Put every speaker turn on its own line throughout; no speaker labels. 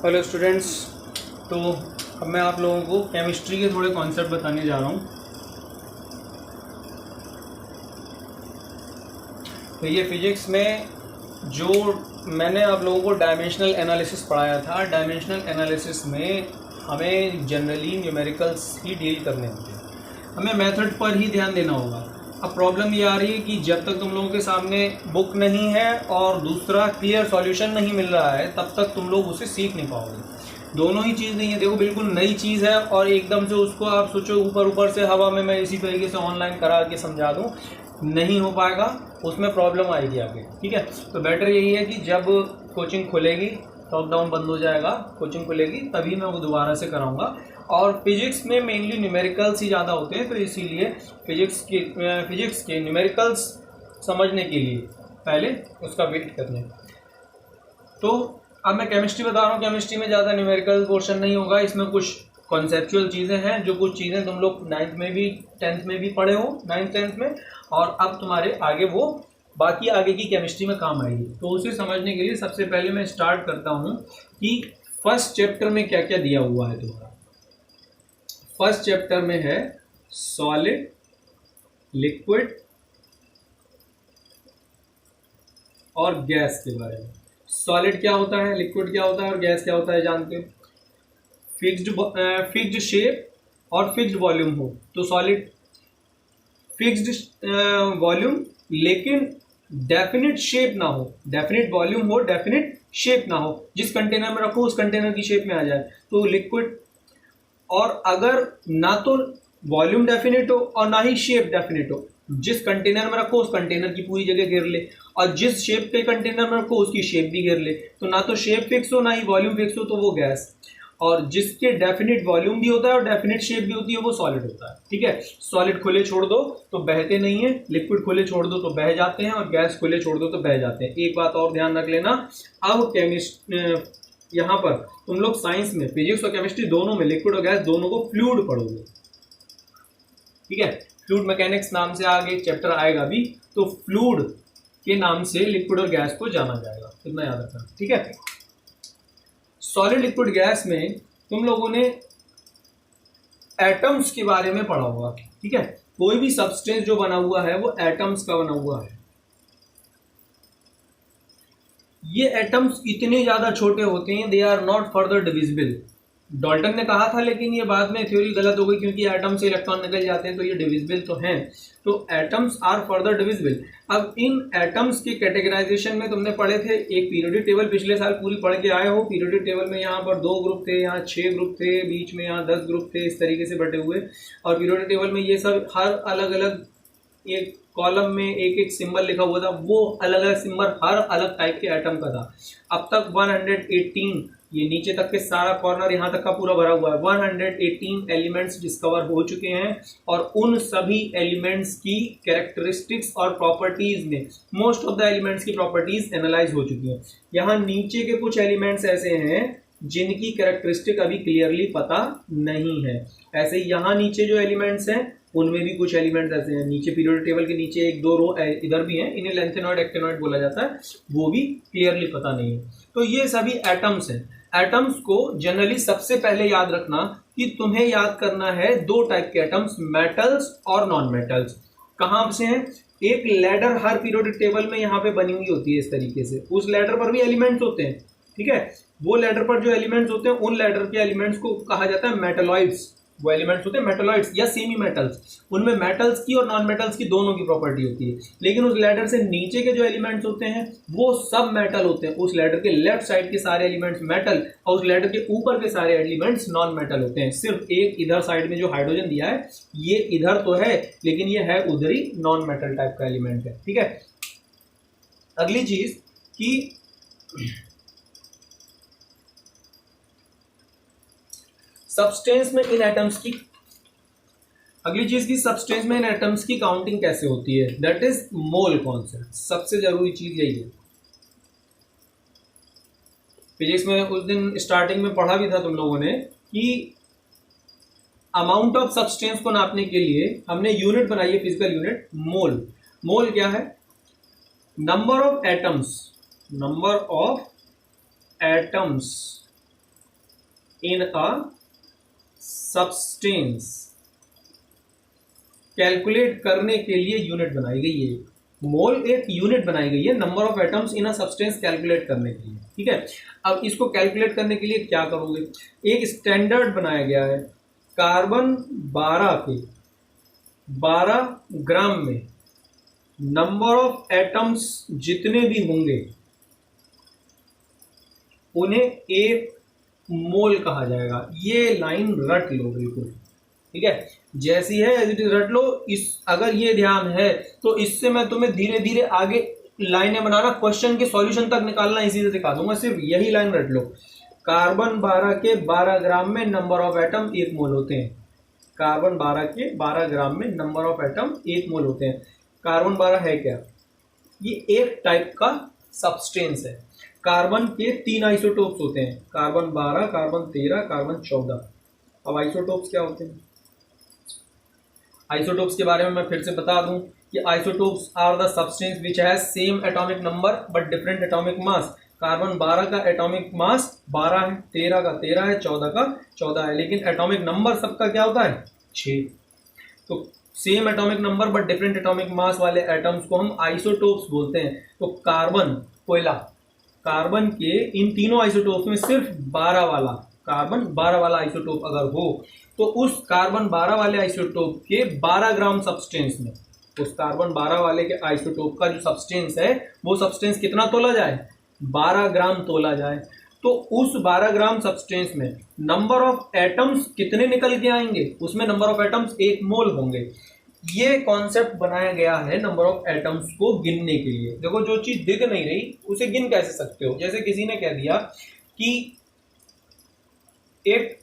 Hello students. तो अब मैं आप लोगों को केमिस्ट्री के थोड़े कॉन्सेप्ट बताने जा रहा हूँ। तो ये फिजिक्स में जो मैंने आप लोगों को डायमेंशनल एनालिसिस पढ़ाया था, डायमेंशनल एनालिसिस में हमें जनरली न्यूमेरिकल्स ही डील करने होते हैं, हमें मेथड पर ही ध्यान देना होगा। अब प्रॉब्लम ये आ रही है कि जब तक तुम लोगों के सामने बुक नहीं है और दूसरा क्लियर सॉल्यूशन नहीं मिल रहा है, तब तक तुम लोग उसे सीख नहीं पाओगे। दोनों ही चीज़ नहीं है। देखो, बिल्कुल नई चीज़ है और एकदम से उसको आप सोचो ऊपर ऊपर से हवा में मैं इसी तरीके से ऑनलाइन करा के समझा दूँ, नहीं हो पाएगा, उसमें प्रॉब्लम आएगी आगे। ठीक है, तो बेटर यही है कि जब कोचिंग खुलेगी, लॉकडाउन बंद हो जाएगा, कोचिंग खुलेगी, तभी मैं वो दोबारा से कराऊंगा। और फिजिक्स में मेनली न्यूमेरिकल्स ही ज़्यादा होते हैं, तो इसीलिए फिजिक्स के न्यूमेरिकल्स समझने के लिए पहले उसका वेट करने। तो अब मैं केमिस्ट्री बता रहा हूँ। केमिस्ट्री में ज़्यादा न्यूमेरिकल पोर्शन नहीं होगा, इसमें कुछ कॉन्सेप्चुअल चीज़ें हैं, जो कुछ चीज़ें तुम लोग 9th में भी 10th में भी पढ़े हो, 9th 10th में, और अब तुम्हारे आगे वो बाकी आगे की केमिस्ट्री में काम आएगी। तो उसे समझने के लिए सबसे पहले मैं स्टार्ट करता हूँ कि फर्स्ट चैप्टर में क्या क्या दिया हुआ है तुम्हारा। फर्स्ट चैप्टर में है सॉलिड, लिक्विड और गैस के बारे में। सॉलिड क्या होता है, लिक्विड क्या होता है और गैस क्या होता है जानते हो। फिक्स्ड शेप और फिक्स्ड वॉल्यूम हो तो सॉलिड, फिक्स्ड वॉल्यूम लेकिन डेफिनेट शेप ना हो, डेफिनेट वॉल्यूम हो, डेफिनेट शेप ना हो, जिस कंटेनर में रखो उस कंटेनर की शेप में आ जाए तो लिक्विड। और अगर ना तो वॉल्यूम डेफिनेट हो और ना ही शेप डेफिनेट हो, जिस कंटेनर में रखो उस कंटेनर की पूरी जगह घेर ले, और जिस शेप के कंटेनर में रखो उसकी शेप भी घेर ले, तो ना तो शेप फिक्स हो ना ही वॉल्यूम फिक्स हो, तो वो गैस। और जिसके डेफिनेट वॉल्यूम भी होता है और डेफिनेट शेप भी होती है वो सॉलिड होता है। ठीक है, सॉलिड खुले छोड़ दो तो बहते नहीं है, लिक्विड खुले छोड़ दो तो बह जाते हैं, और गैस खुले छोड़ दो तो बह जाते हैं। एक बात और ध्यान रख लेना, अब यहाँ पर तुम लोग साइंस में, फिजिक्स और केमिस्ट्री दोनों में, लिक्विड और गैस दोनों को फ्लूइड पढ़ोगे। ठीक है, फ्लूइड मैकेनिक्स नाम से आगे चैप्टर आएगा भी, तो फ्लूइड के नाम से लिक्विड और गैस को जाना जाएगा, इतना याद रखना। ठीक है, सॉलिड, लिक्विड, गैस में तुम लोगों ने एटम्स के बारे में पढ़ा होगा। ठीक है, कोई भी सब्सटेंस जो बना हुआ है वो एटम्स का बना हुआ है। ये एटम्स इतने ज्यादा छोटे होते हैं, they are not further divisible. Dalton ने कहा था, लेकिन ये बाद में थ्योरी गलत हो गई, क्योंकि एटम से इलेक्ट्रॉन निकल जाते हैं तो ये डिविजिबल तो हैं, तो एटम्स आर फर्दर डिविजिबल। अब इन एटम्स की कैटेगराइजेशन में तुमने पढ़े थे, एक पीरियोडिक टेबल पिछले साल पूरी पढ़ के आए हो। पीरियोडिक टेबल में यहाँ पर 2 ग्रुप थे, यहाँ 6 ग्रुप थे, बीच में यहाँ 10 ग्रुप थे, इस तरीके से बटे हुए। और पीरियोडिक टेबल में ये सब हर अलग अलग एक कॉलम में एक एक सिंबल लिखा हुआ था, वो अलग अलग सिंबल हर अलग टाइप के एटम का था। अब तक 118, ये नीचे तक के सारा कॉर्नर यहाँ तक का पूरा भरा हुआ है, 118 एलिमेंट्स डिस्कवर हो चुके हैं, और उन सभी एलिमेंट्स की कैरेक्टरिस्टिक्स और प्रॉपर्टीज में मोस्ट ऑफ द एलिमेंट्स की प्रॉपर्टीज एनालाइज हो चुकी हैं। यहाँ नीचे के कुछ एलिमेंट्स ऐसे हैं जिनकी कैरेक्टरिस्टिक अभी क्लियरली पता नहीं है। ऐसे यहाँ नीचे जो एलिमेंट्स हैं उनमें भी कुछ एलिमेंट्स ऐसे हैं, नीचे पीरियोडिक टेबल के नीचे 1-2 रो इधर भी हैं, इन्हें लेंथेनॉइड एक्टिनॉइड बोला जाता है, वो भी क्लियरली पता नहीं है। तो ये सभी एटम्स हैं। एटम्स को जनरली सबसे पहले याद रखना कि तुम्हें याद करना है 2 टाइप के एटम्स, मेटल्स और नॉन मेटल्स। कहाँ से हैं? एक लैडर हर पीरियोडिक टेबल में यहाँ पे बनी हुई होती है इस तरीके से, उस लैडर पर भी एलिमेंट्स होते हैं। ठीक है, वो लैडर पर जो एलिमेंट्स होते हैं उन लैडर के एलिमेंट्स को कहा जाता है मेटलॉइड्स। वो एलिमेंट्स होते हैं मेटलॉइड्स या सेमी मेटल्स। उनमें मेटल्स की और नॉन मेटल्स की दोनों की प्रॉपर्टी होती है, लेकिन उस लैडर से नीचे के जो एलिमेंट्स होते हैं वो सब मेटल होते हैं। उस लैडर के लेफ्ट साइड के सारे एलिमेंट्स मेटल और उस लैडर के ऊपर के सारे एलिमेंट्स नॉन मेटल होते हैं। सिर्फ एक इधर साइड में जो हाइड्रोजन दिया है, ये इधर तो है लेकिन ये है उधर ही, नॉन मेटल टाइप का एलिमेंट है। ठीक है, अगली चीज कि सब्सटेंस में इन एटम्स की, अगली चीज की सब्सटेंस में इन एटम्स की काउंटिंग कैसे होती है, दैट इज मोल कॉन्सेप्ट। सबसे जरूरी चीज यही है। फिजिक्स में उस दिन स्टार्टिंग में पढ़ा भी था तुम लोगों ने कि अमाउंट ऑफ सब्सटेंस को नापने के लिए हमने यूनिट बनाई है, फिजिकल यूनिट, मोल। मोल क्या है? Number of atoms, number of atoms in a substance, calculate करने के लिए यूनिट बनाई गई है। मोल एक यूनिट बनाई गई है number of atoms in a substance calculate करने के लिए, ठीक है। अब इसको कैलकुलेट करने के लिए क्या करोगे, एक स्टैंडर्ड बनाया गया है। कार्बन 12 के 12 ग्राम में नंबर ऑफ एटम्स जितने भी होंगे उन्हें एक मोल कहा जाएगा। ये लाइन रट लो बिल्कुल, ठीक है, जैसी है एज इट इज रट लो। इस अगर ये ध्यान है तो इससे मैं तुम्हें धीरे धीरे आगे लाइनें बनाना, क्वेश्चन के सॉल्यूशन तक निकालना इसी से सिखा दूंगा। सिर्फ यही लाइन रट लो। कार्बन 12 के 12 ग्राम में नंबर ऑफ एटम 1 मोल होते हैं। कार्बन 12 के 12 ग्राम में नंबर ऑफ एटम 1 मोल होते हैं। कार्बन 12 है क्या, ये एक टाइप का सब्सटेंस है। कार्बन के 3 आइसोटोप्स होते हैं, कार्बन 12, कार्बन 13, कार्बन 14। अब आइसोटोप्स क्या होते हैं, आइसोटोप्स के बारे में मैं फिर से बता दूं कि isotopes are the substance which has same atomic number but different atomic mass. Carbon 12 का एटॉमिक मास 12 है, 13 का 13 है, 14 का 14 है, लेकिन एटॉमिक नंबर सबका क्या होता है, 6। तो same atomic number but different atomic मास वाले एटम्स को हम आइसोटोप्स बोलते हैं। तो कार्बन, कोयला, कार्बन के इन तीनों आइसोटोप्स में सिर्फ 12 वाला, कार्बन 12 वाला आइसोटोप अगर हो तो उस कार्बन 12 वाले आइसोटोप के 12 ग्राम सब्सटेंस में, उस कार्बन 12 वाले के आइसोटोप का जो सब्सटेंस है वो सब्सटेंस कितना तोला जाए, 12 ग्राम तोला जाए। तो उस 12 ग्राम सब्सटेंस में नंबर ऑफ एटम्स कितने निकल के आएंगे, उसमें नंबर ऑफ एटम्स 1 मोल होंगे। ये कॉन्सेप्ट बनाया गया है नंबर ऑफ एटम्स को गिनने के लिए। देखो जो चीज दिख नहीं रही उसे गिन कैसे सकते हो। जैसे किसी ने कह दिया कि एक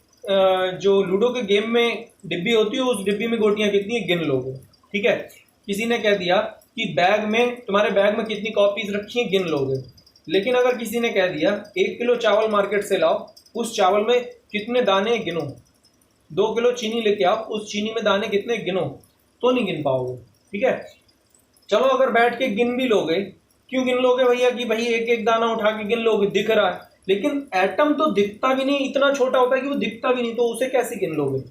जो लूडो के गेम में डिब्बी होती है, उस डिब्बी में गोटियां कितनी है गिन लोगे, ठीक है। किसी ने कह दिया कि बैग में, तुम्हारे बैग में कितनी कॉपीज रखी हैं गिन लोगे। लेकिन अगर किसी ने कह दिया 1 किलो चावल मार्केट से लाओ, उस चावल में कितने दाने गिनो, 2 किलो चीनी लेके आओ, उस चीनी में दाने कितने गिनो, तो नहीं गिन पाओगे, ठीक है। चलो अगर बैठ के गिन भी लोगे, क्यों गिन लोगे भैया, कि भाई एक एक दाना उठा के गिन लोगे, दिख रहा है। लेकिन एटम तो दिखता भी नहीं, इतना छोटा होता है कि वो दिखता भी नहीं, तो उसे कैसे गिन लोगे।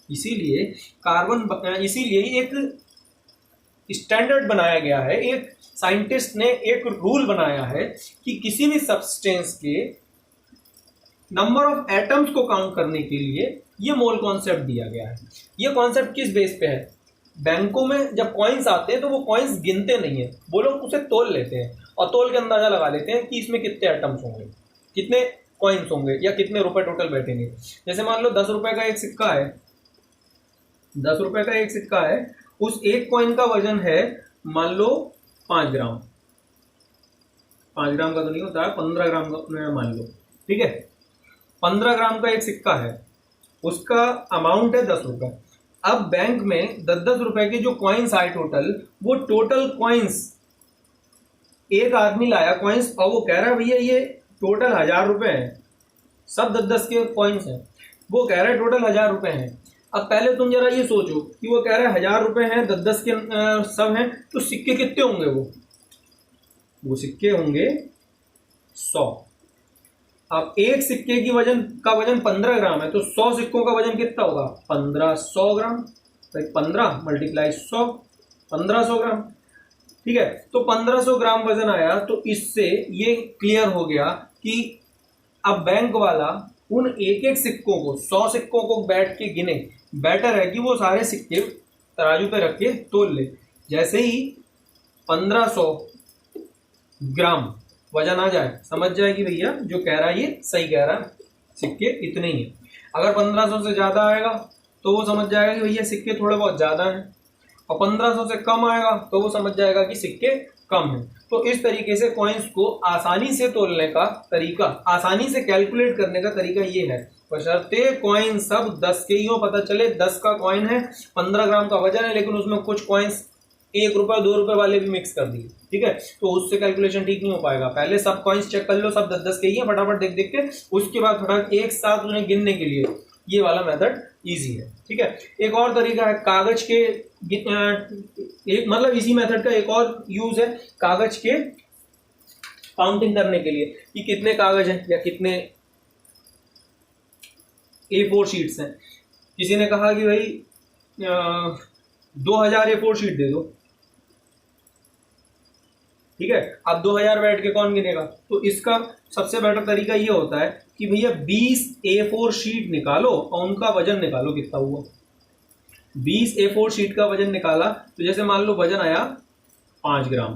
इसीलिए कार्बन, इसीलिए एक स्टैंडर्ड बनाया गया है, एक साइंटिस्ट ने एक रूल बनाया है कि किसी भी सब्सटेंस के नंबर ऑफ एटम्स को काउंट करने के लिए ये मोल कॉन्सेप्ट दिया गया है। ये कॉन्सेप्ट किस बेस पे है, बैंकों में जब कॉइन्स आते हैं तो वो कॉइन्स गिनते नहीं है, वो लोग उसे तोल लेते हैं और तोल के अंदाजा लगा लेते हैं कि इसमें कितने एटम्स होंगे, कितने कॉइन्स होंगे या कितने रुपए टोटल बैठेंगे। जैसे मान लो 10 रुपए का एक सिक्का है, 10 रुपए का एक सिक्का है, उस एक कॉइन का वजन है मान लो 5 ग्राम, 5 ग्राम का तो नहीं होता है, 15 ग्राम का मान लो, ठीक है। 15 ग्राम का एक सिक्का है, उसका अमाउंट है 10 रुपए। अब बैंक में 10-10 रुपए के जो कॉइन्स आए टोटल, वो टोटल कॉइन्स एक आदमी लाया कॉइन्स और वो कह रहा है भैया ये टोटल 1000 रुपए हैं, सब 10-10 के कॉइन्स हैं, वो कह रहा है टोटल 1000 रुपए हैं। अब पहले तुम जरा ये सोचो कि वो कह रहा है 1000 रुपए हैं, 10-10 के सब हैं, तो सिक्के कितने होंगे, वो सिक्के होंगे 100। अब एक सिक्के की वजन का वजन 15 ग्राम है, तो 100 सिक्कों का वजन कितना होगा, 1500 ग्राम। तो 15 मल्टीप्लाई 100, 1500 ग्राम, ठीक है। तो 1500 ग्राम वजन आया। तो इससे ये क्लियर हो गया कि अब बैंक वाला उन एक एक सिक्कों को, 100 सिक्कों को बैठ के गिने, बेटर है कि वो सारे सिक्के तराजू पे रख के तोल ले। जैसे ही 1500 ग्राम वजन आ जाए, समझ जाए कि भैया जो कह रहा है ये सही कह रहा है, सिक्के इतने ही है। अगर 1500 से ज्यादा आएगा तो वो समझ जाएगा कि भैया सिक्के थोड़े बहुत ज्यादा हैं, और 1500 से कम आएगा तो वो समझ जाएगा कि सिक्के कम है। तो इस तरीके से कॉइन्स को आसानी से तोलने का तरीका, आसानी से कैलकुलेट करने का तरीका ये है, बशर्ते कॉइन सब 10 के ही हो। पता चले 10 का कॉइन है, 15 ग्राम का वजन है, लेकिन उसमें कुछ कॉइन्स 1 रुपए 2 रुपए वाले भी मिक्स कर दिए, ठीक है, तो उससे कैलकुलेशन ठीक नहीं हो पाएगा। पहले सब कॉइन्स चेक कर लो, सब 10-10 के ही है, फटाफट देख देख के, उसके बाद थोड़ा एक साथ उन्हें गिनने के लिए ये वाला मेथड इजी है, ठीक है। एक और तरीका है कागज के, एक मतलब इसी मेथड का एक और यूज है कागज के काउंटिंग करने के लिए कि कितने कागज हैं या कितने A4 शीट्स हैं, किसी ने कहा कि भाई 2000 A4 शीट दे दो, ठीक है। अब 2000 बैठ के कौन गिनेगा? तो इसका सबसे बेटर तरीका ये होता है कि भैया 20 A4 शीट निकालो और उनका वजन निकालो कितना हुआ। 20 A4 शीट का वजन निकाला तो जैसे मान लो वजन आया 5 ग्राम,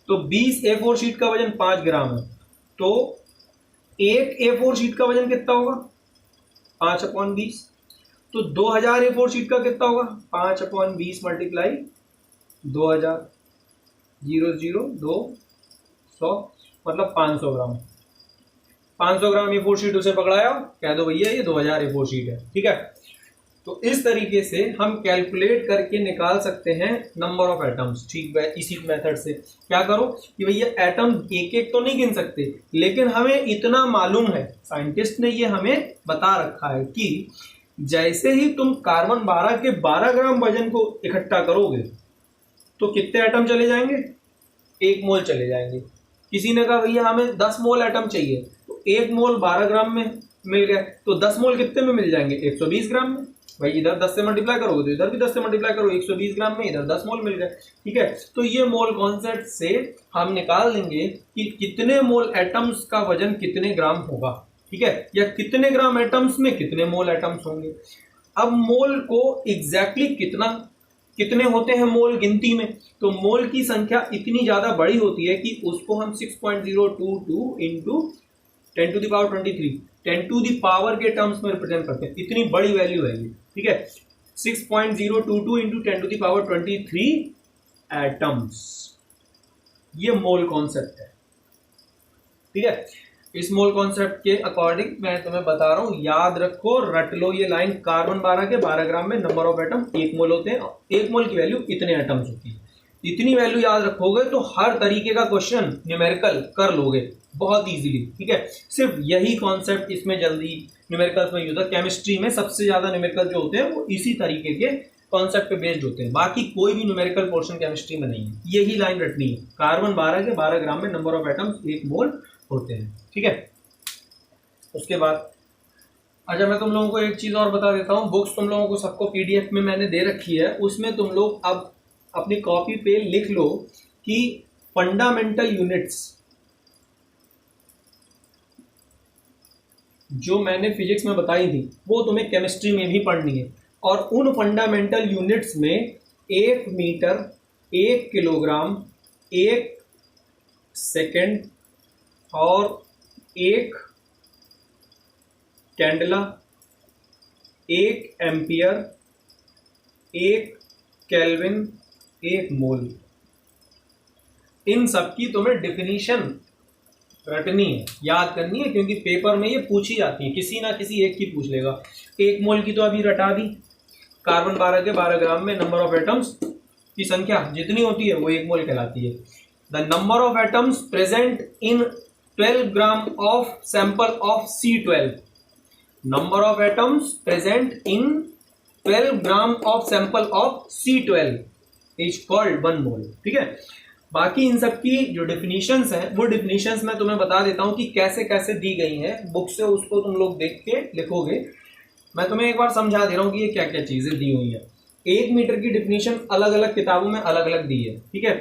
तो 20 A4 शीट का वजन 5 ग्राम है, तो एक A4 शीट का वजन कितना होगा? 5/20। तो 2000 A4 शीट का कितना होगा? 5/20 मल्टीप्लाई 2000, 0 0 2 100, मतलब 500 ग्राम। 500 ग्राम A4 शीट उसे पकड़ाया, कह दो भैया ये 2000 A4 शीट है, ठीक है। तो इस तरीके से हम कैलकुलेट करके निकाल सकते हैं नंबर ऑफ एटम्स, ठीक है। इसी मेथड से क्या करो कि भैया एटम एक एक तो नहीं गिन सकते, लेकिन हमें इतना मालूम है, साइंटिस्ट ने ये हमें बता रखा है कि जैसे ही तुम कार्बन 12 के 12 ग्राम वजन को इकट्ठा करोगे तो कितने एटम चले जाएंगे? 1 मोल चले जाएंगे। किसी ने कहा भैया हमें 10 मोल एटम चाहिए, तो 1 मोल 12 ग्राम में मिल गया, तो 10 मोल कितने में मिल जाएंगे? 120 ग्राम में। भाई इधर 10 से मल्टीप्लाई करोगे तो इधर भी 10 से मल्टीप्लाई करो, 120 ग्राम में इधर 10 मोल मिल गए, ठीक है। तो ये मोल कॉन्सेप्ट से हम निकाल लेंगे कि कितने मोल एटम्स का वजन कितने ग्राम होगा, ठीक है, या कितने ग्राम एटम्स में कितने मोल एटम्स होंगे। अब मोल को एग्जैक्टली कितने होते हैं मोल गिनती में, तो मोल की संख्या इतनी ज्यादा बड़ी होती है कि उसको हम 6.022 into 10 to the power 23, 10 to the power के टर्म्स में रिप्रेजेंट करते हैं। इतनी बड़ी वैल्यू है ये, ठीक है। 6.022 into 10 to the power 23 atoms, ये मोल कॉन्सेप्ट है, ठीक है। इस मोल कॉन्सेप्ट के अकॉर्डिंग मैं तुम्हें बता रहा हूं, याद रखो, रट लो ये लाइन। कार्बन 12 के 12 ग्राम में नंबर ऑफ एटम 1 मोल होते हैं, 1 मोल की वैल्यू इतने एटम्स होती है। इतनी वैल्यू याद रखोगे तो हर तरीके का क्वेश्चन न्यूमेरिकल कर लोगे बहुत इजीली, ठीक है। सिर्फ यही कॉन्सेप्ट इसमें जल्दी न्यूमेरिकल्स में यूज होता है। केमिस्ट्री में सबसे ज्यादा न्यूमेरिकल जो होते हैं वो इसी तरीके के कॉन्सेप्ट पे बेस्ड होते हैं, बाकी कोई भी न्यूमेरिकल पोर्शन केमिस्ट्री में नहीं है। यही लाइन रटनी है, कार्बन 12 के 12 ग्राम में नंबर ऑफ एटम्स 1 मोल होते हैं, ठीक है। उसके बाद अच्छा मैं तुम लोगों को एक चीज और बता देता हूँ, बुक्स तुम लोगों को सबको PDF में मैंने दे रखी है, उसमें तुम लोग अब अपनी कॉपी पे लिख लो कि फंडामेंटल यूनिट्स जो मैंने फिजिक्स में बताई थी वो तुम्हें केमिस्ट्री में भी पढ़नी है, और उन फंडामेंटल यूनिट्स में 1 मीटर, 1 किलोग्राम, 1 सेकेंड और 1 कैंडला, 1 एम्पियर, 1 केल्विन, 1 मोल, इन सब की तुम्हें डेफिनेशन रटनी है, याद करनी है, क्योंकि पेपर में ये पूछी जाती है, किसी ना किसी एक की पूछ लेगा। 1 मोल की तो अभी रटा दी, कार्बन 12 के 12 ग्राम में नंबर ऑफ एटम्स की संख्या जितनी होती है वो 1 मोल कहलाती है। The number of atoms present in 12 gram of sample of C12, number of atoms present in 12 gram of sample of C12 is called 1 मोल, ठीक है। बाकी इन सब की जो डेफिनेशंस हैं वो डेफिनेशंस मैं तुम्हें बता देता हूं कि कैसे कैसे दी गई हैं बुक से, उसको तुम लोग देख के लिखोगे। मैं तुम्हें एक बार समझा दे रहा हूं कि ये क्या क्या चीजें दी हुई हैं। 1 मीटर की डेफिनेशन अलग अलग किताबों में अलग अलग दी है, ठीक है।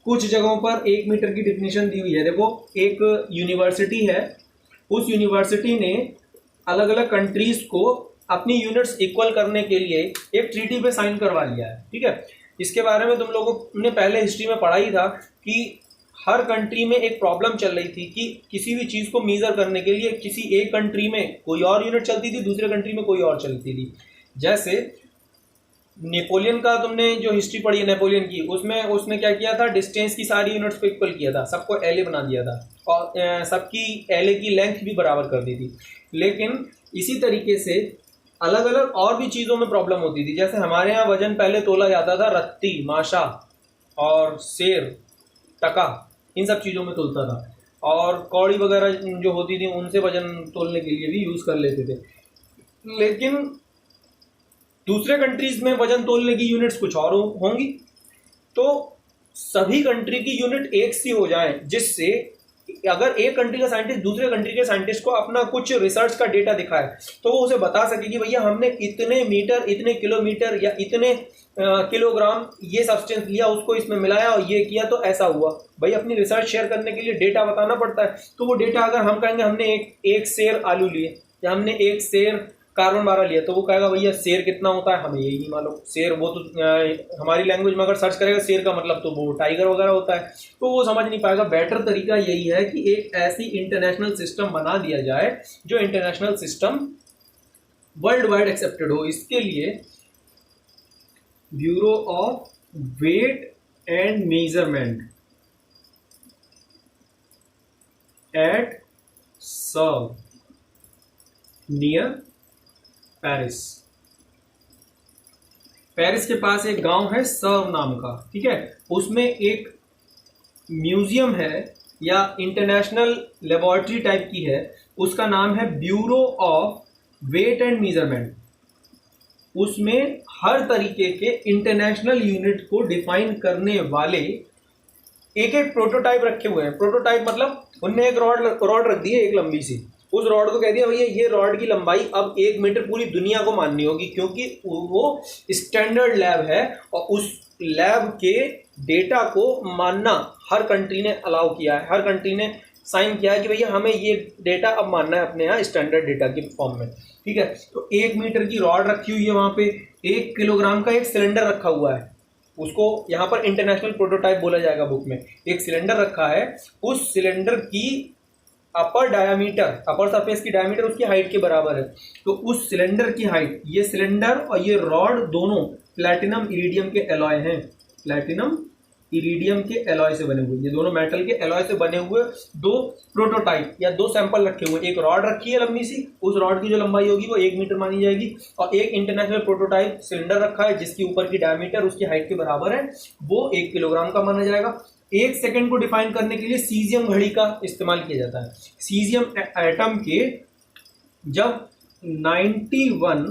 कुछ जगहों पर 1 मीटर की डेफिनेशन दी हुई है। देखो एक यूनिवर्सिटी है, उस यूनिवर्सिटी ने अलग अलग कंट्रीज को अपनी यूनिट्स इक्वल करने के लिए एक ट्रीटी पे साइन करवा लिया है, ठीक है। इसके बारे में तुम लोगों ने पहले हिस्ट्री में पढ़ा ही था कि हर कंट्री में एक प्रॉब्लम चल रही थी कि किसी भी चीज को मेजर करने के लिए किसी एक कंट्री में कोई और यूनिट चलती थी, दूसरे कंट्री में कोई और चलती थी। जैसे नेपोलियन का तुमने जो हिस्ट्री पढ़ी है नेपोलियन की, उसमें उसने क्या किया था, डिस्टेंस की सारी यूनिट्स को इक्वल किया था, सबको एलए बना दिया था और सबकी एलए की लेंथ भी बराबर कर दी थी। लेकिन इसी तरीके से अलग अलग और भी चीज़ों में प्रॉब्लम होती थी। जैसे हमारे यहाँ वजन पहले तोला जाता था रत्ती, माशा और शेर, टका, इन सब चीज़ों में तोलता था, और कौड़ी वगैरह जो होती थी उनसे वजन तोलने के लिए भी यूज़ कर लेते थे। लेकिन दूसरे कंट्रीज में वजन तोलने की यूनिट्स कुछ और होंगी, तो सभी कंट्री की यूनिट एक सी हो जाए जिससे अगर एक कंट्री का साइंटिस्ट दूसरे कंट्री के साइंटिस्ट को अपना कुछ रिसर्च का डेटा दिखाए तो वो उसे बता सके कि भैया हमने इतने मीटर, इतने किलोमीटर या इतने किलोग्राम ये सब्सटेंस लिया, उसको इसमें मिलाया और ये किया तो ऐसा हुआ। भाई अपनी रिसर्च शेयर करने के लिए डेटा बताना पड़ता है। तो वो डेटा अगर हम कहेंगे हमने एक सेर आलू लिए या हमने एक सेर कार्बन 12 लिया, तो वो कहेगा भैया शेर कितना होता है, हमें यही नहीं मालूम। शेर वो तो हमारी लैंग्वेज में अगर सर्च करेगा शेर का मतलब तो वो टाइगर वगैरह होता है, तो वो समझ नहीं पाएगा। बेटर तरीका यही है कि एक ऐसी इंटरनेशनल सिस्टम बना दिया जाए जो international system world wide accepted हो। इसके लिए bureau of weight and measurement at Sevres near Paris. Paris के पास एक गांव है सर्व नाम का, ठीक है। उसमें एक म्यूजियम है या इंटरनेशनल लेबोरेटरी टाइप की है, उसका नाम है bureau of weight and measurement. उसमें हर तरीके के इंटरनेशनल यूनिट को डिफाइन करने वाले एक एक प्रोटोटाइप रखे हुए हैं। प्रोटोटाइप मतलब उनने एक रॉड रख दी है एक लंबी सी, उस रॉड को कह दिया भैया ये रॉड की लंबाई अब 1 मीटर पूरी दुनिया को माननी होगी, क्योंकि वो स्टैंडर्ड लैब है और उस लैब के डेटा को मानना हर कंट्री ने अलाउ किया है, हर कंट्री ने साइन किया है कि भैया हमें ये डेटा अब मानना है अपने यहाँ स्टैंडर्ड डेटा के फॉर्म में, ठीक है। तो 1 मीटर की रॉड रखी हुई है वहाँ पे, 1 किलोग्राम का एक सिलेंडर रखा हुआ है, उसको यहाँ पर इंटरनेशनल प्रोटोटाइप बोला जाएगा बुक में। एक सिलेंडर रखा है, उस सिलेंडर की अपर डायामीटर, अपर सरफेस की डायामीटर उसकी हाइट के बराबर है। तो उस सिलेंडर की हाइट, ये सिलेंडर और ये रॉड दोनों प्लैटिनम इरिडियम के एलॉय हैं, प्लैटिनम इरिडियम के एलॉय से बने हुए, ये दोनों मेटल के एलॉय से बने हुए 2 प्रोटोटाइप या 2 सैंपल रखे हुए। एक रॉड रखी है लंबी सी, उस रॉड की जो लंबाई होगी वो 1 मीटर मानी जाएगी, और एक इंटरनेशनल प्रोटोटाइप सिलेंडर रखा है जिसकी ऊपर की डायमीटर उसकी हाइट के बराबर है, वो 1 किलोग्राम का माना जाएगा। 1 सेकंड को डिफाइन करने के लिए सीजियम घड़ी का इस्तेमाल किया जाता है। सीजियम एटम के जब 91,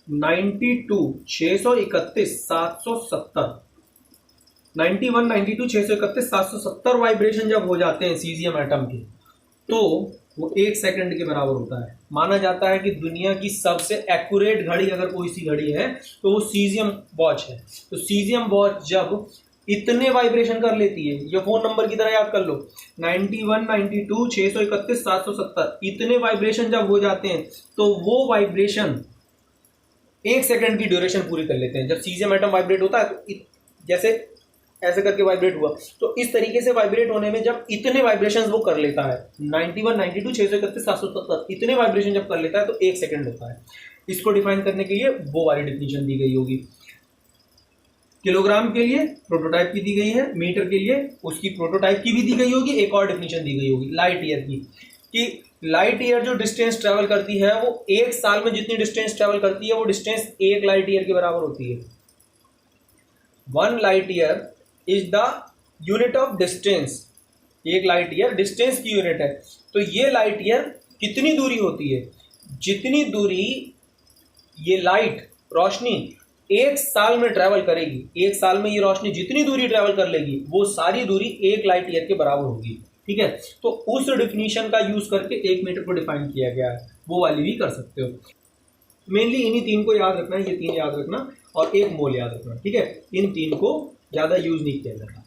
92, 631, 770, 91, 92, 631, 770 वाइब्रेशन जब हो जाते हैं सीजियम एटम के, तो वो 1 सेकंड के बराबर होता है। माना जाता है कि दुनिया की सबसे एक्यूरेट घड़ी अगर कोई सी घड़ी है तो वो सीजियम वॉच है। तो सीजियम वॉच जब इतने वाइब्रेशन कर लेती है, ये फोन नंबर की तरह याद कर लो, 91, 92, 631, 770, इतने वाइब्रेशन जब हो जाते हैं तो वो वाइब्रेशन 1 सेकंड की ड्यूरेशन पूरी कर लेते हैं। जब सीजियम एटम वाइब्रेट होता है तो जैसे ऐसे करके वाइब्रेट हुआ, तो इस तरीके से वाइब्रेट होने में जब इतने वाइब्रेशंस वो कर लेता है, 91, 92, 631, 770, इतने वाइब्रेशन जब कर लेता है तो 1 सेकंड होता है। इसको डिफाइन करने के लिए वो वाली डिफिनीशन दी गई होगी। किलोग्राम के लिए प्रोटोटाइप की दी गई है, मीटर के लिए उसकी प्रोटोटाइप की भी दी गई होगी, एक और डिफिनीशन दी गई होगी लाइट ईयर की, कि लाइट ईयर जो डिस्टेंस ट्रेवल करती है वो 1 साल में जितनी डिस्टेंस ट्रेवल करती है वो डिस्टेंस 1 लाइट ईयर के बराबर होती है। 1 light year is the unit of distance. 1 light year distance की यूनिट है। तो ये लाइट ईयर कितनी दूरी होती है, जितनी दूरी ये लाइट रोशनी 1 साल में ट्रैवल करेगी, 1 साल में ये रोशनी जितनी दूरी ट्रैवल कर लेगी वो सारी दूरी 1 लाइट ईयर के बराबर होगी, ठीक है। तो उस डिफिनीशन का यूज करके 1 मीटर को डिफाइन किया गया है, वो वाली भी कर सकते हो। मेनली इन्हीं 3 को याद रखना है, ये 3 याद रखना और 1 मोल याद रखना, ठीक है। इन 3 को ज़्यादा यूज नहीं किया जाता।